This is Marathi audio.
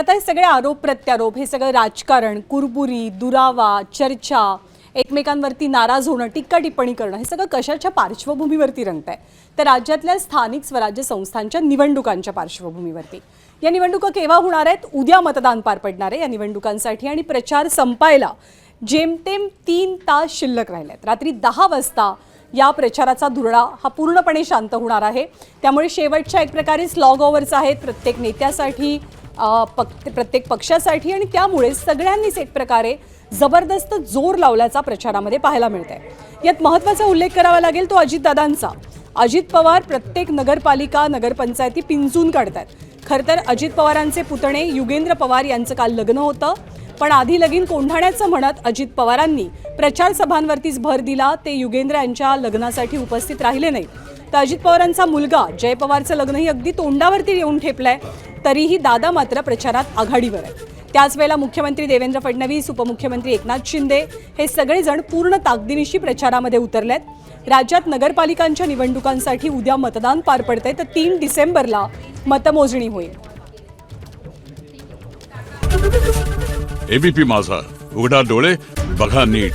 आता हे सगळे आरोप प्रत्यारोप, हे सगळं राजकारण, कुरबुरी, दुरावा, चर्चा, एकमेकांवरती नाराज होणं, टीका टिप्पणी करणं, हे सगळं कशाच्या पार्श्वभूमीवरती रंगतंय? तर राज्यातल्या स्थानिक स्वराज्य संस्थांच्या निवडणुकांच्या पार्श्वभूमीवरती. या निवडणुका केव्हा होणार आहेत? उद्या मतदान पार पडणार आहे या निवडणुकांसाठी आणि प्रचार संपायला जेमतेम 3 तास शिल्लक राहिलेत. रात्री 10 वाजता या प्रचाराचा धुरळा हा पूर्णपणे शांत होणार आहे. त्यामुळे शेवटच्या एक प्रकारे स्लॉग ओव्हर्स आहेत प्रत्येक नेत्यासाठी, प्रत्येक पक्षासाठी, आणि त्यामुळे सगळ्यांनीच एक प्रकारे जबरदस्त जोर लावल्याचा प्रचारामध्ये पाहायला मिळतंय. यात महत्त्वाचा उल्लेख करावा लागेल तो अजितदादांचा. अजित पवार प्रत्येक नगरपालिका, नगरपंचायती पिंजून काढतात. खरं तर अजित पवारांचे पुतणे युगेंद्र पवार यांचं काल लग्न होतं, पण आधी लगीन कोंढाण्याचं म्हणत अजित पवारांनी प्रचार सभांवरतीच भर दिला. ते युगेंद्र यांच्या लग्नासाठी उपस्थित राहिले नाही. तर अजित पवारांचा मुलगा जय पवारचं लग्नही अगदी तोंडावरती येऊन ठेपलंय. तरीही दादा मात्र प्रचारात आघाडीवर आहेत. त्याच वेळेला मुख्यमंत्री देवेंद्र फडणवीस, उपमुख्यमंत्री एकनाथ शिंदे हे सगळेजण पूर्ण ताकदीनिशी प्रचारामध्ये उतरलेत. राज्यात नगरपालिकांच्या निवडणुकांसाठी उद्या मतदान पार पडतंय, तर 3 डिसेंबरला मतमोजणी होईल. एबीपी माझा, उघडा डोळे बघा नीट.